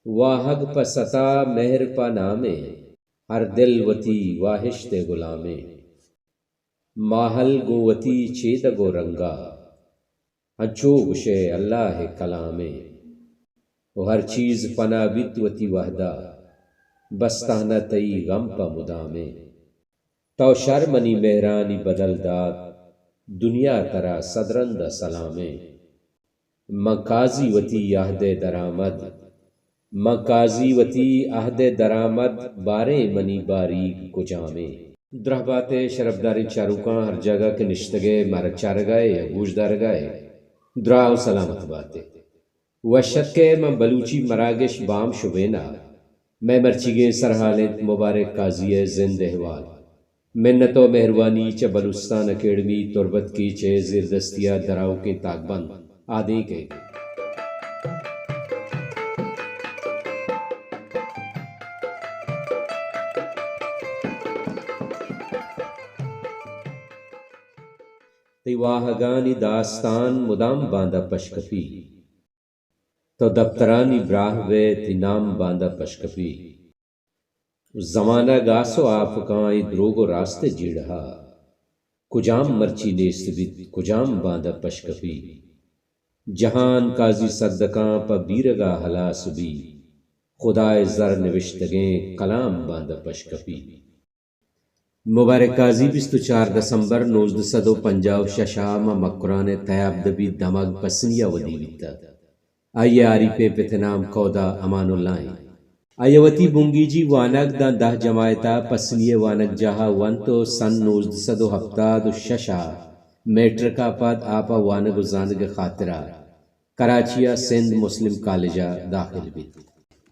واہگ پستا مہر پا نامے، ہر دل وتی واہشت غلامے، ماہل گووتی چید گو رنگا، ہنچو گشے اللہ کلامے، وہ ہر چیز پنا بیت وتی وحدہ، بستانہ تئی غم پا مدامے، تو شرمنی مہرانی بدل داد، دنیا ترا صدرند سلامے، مکازی وتی عہد درآمد، مکازی وتی عہد درآمد، بارے منی باریک کجامے، درہباتے شرفداری چاروکاں ہر جگہ کے نشتگے مارا چارگائے یا گوش دارگائے، دراؤ سلامت باتے وشت کے من بلوچی مراگش بام شبینا، میں مرچیگیں سرحالت مبارک قاضی زند احوال، منت و مہربانی چ بلوچستان اکیڈمی تربت کی چے زیر دستیا دراؤ کے تاک بند آدھی کے تی واہگانی داستان مدام باندہ پشکپی، تو دفترانی براہوے تی نام باندہ پشکپی، زمانہ گاسو آپ کائیں دروگو راستے جیڑہا، کجام مرچی نیست بیت کجام باندہ پشکپی، جہان قاضی صدقاں پا بیرگا ہلاس بھی، خدائے زر نوشتگیں کلام باندہ پشکپی، مبارک قاضی 24 دسمبر 1956 ما مکران تیاب دبی دماغ پسنیا ودی بیتا، آئیے آری پہ پتنام کودا امان اللہ، آئیے وتی بنگی جی وانک دان 10 جماعتا پسنیے وانک جہا وانتو سن 1976 میٹرکا پاد آپا وانگ زانگ خاطرہ کراچیا سندھ مسلم کالجہ داخل بھی،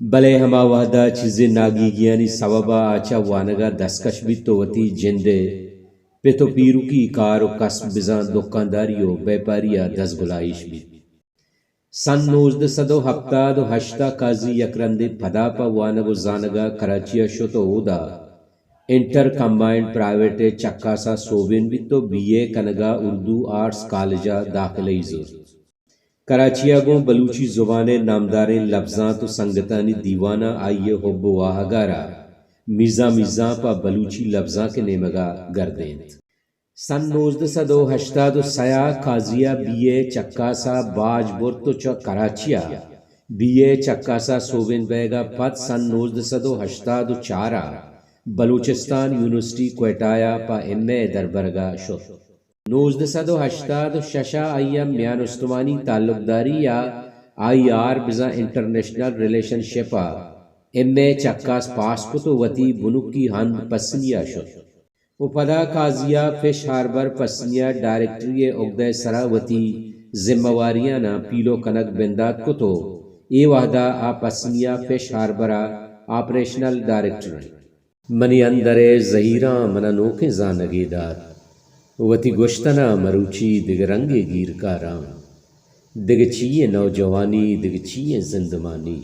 بلے ہما وحدہ چیزیں ناگی گیانی سببا آچا وانگا دستکش بھی تو وتی جندے پیتو پیرو کی کارو کسب بزان دکانداریو بیپاریا دست گلائش بھی، سن 1978 قاضی یکرندے پدا پا وانگو زانگا کراچیا شتو اودا انٹر کمبائنڈ پرائیویٹ چکاسا صوبین بھی تو بی اے کنگا اردو آرٹس کالجہ داخلہ زور، کراچیا گو بلوچی زبان نامداریں لفظاں تو سنگتانی دیوانہ آئیے حب واہگارا میزاں میزاں پا بلوچی لفظاں کے نیمگا گردینت، سن 1983 قاضیہ بی اے چکاسا باج برتو چا کراچیا بی اے چکاسا صوبین بیگا پد سن 1984 بلوچستان یونیورسٹی کوئٹایا پا ایم اے دربرگا شد، 1986 آئیم میان استوانی تعلق داری یا آئی آر بزا انٹرنیشنل ریلیشن شپا ایم اے چکاس پاس کو تو وتی بنکی ہند پسنیا شد، و پدا قاضیہ فش ہاربر پسنیا ڈائریکٹری عقدہ سراوتی ذمہ واریاں نا پیلو کنک بندات کو تو اے وحدہ آ پسنیا فش ہاربرا آپریشنل ڈائریکٹر منی اندر زہیراں منا نوکیں زانگی داد، وتی گشتنا مروچی دگ رنگے گیر کارام، دگ چیئے نوجوانی دگ چیئے زندمانی،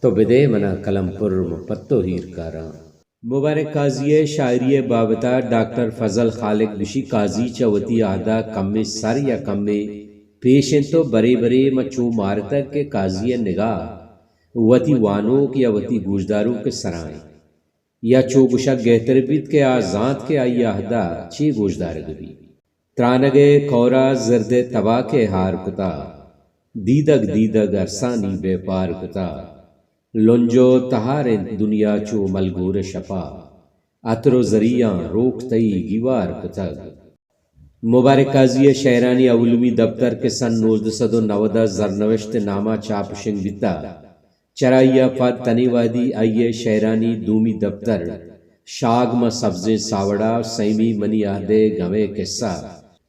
تو بدے منا کلم پر مپتو ہیر کارام، مبارک قاضی شاعری بابتا ڈاکٹر فضل خالق بشی قاضی چوتی آدھا کم سر یا کم پیشن تو برے برے مچو مارتا کے قاضی نگاہ وتی وانوک یا وتی گوشدارو کے سرائیں یا چوگشا گہتر بیت کے آزاد کے آئی آہدہ چی گوشدار گبی، ترانگے کورا زرد تبا کے ہار کتا، دیدگ دیدگ ارسانی بے پار کتا، لنجو تہار دنیا چو ملگور شپا، عطر و ذریعہ روک تئی گیوار کتگ، مبارک قاضی شہرانی علمی دفتر کے سن 1990 زرنوشت نامہ چاپشنگ بیتا، چرائیا پد تنی وادی آئیے شہرانی دومی دفتر شاگم سبزیں ساوڑا سیمی منی آہدے گمے قصہ،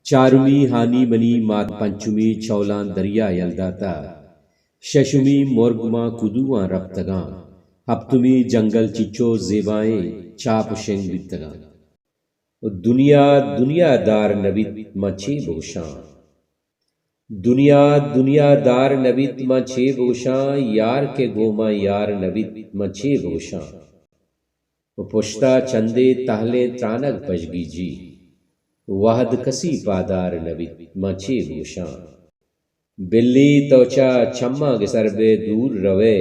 چارمی ہانی منی مات پنچمی چولان دریا یلداتا، ششمی مرگما کدواں رفتگاں، ہفتمی جنگل چچو زیبائیں چاپ شنگ بیتگاں، دنیا دنیا دار نبیت مچے بوشاں، دنیا دنیا دار نبیت مچے بوشاں، یار کے گوما یار نبیت مچے بوشاں، و پشتا چندے تہلے ترانگ پشگی جی، وحد کسی پادار نبیت مچے بوشاں، بلی توچا چمہ گسر بے دور روے،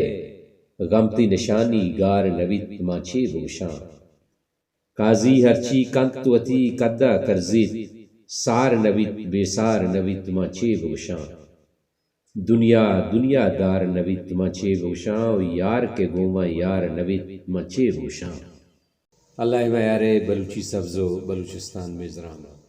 غمتی نشانی گار نویت ماچے بوشاں قاضی ہرچی کنت وتی کدہ کرزیت سار نویت بے سار نویت ماچے بوشاں دنیا دنیا دار نویت ماچے بوشاں و یار کے گوما یار نویت ماچے بوشاں۔ اللہ میارے بلوچی سبز و بلوچستان میزران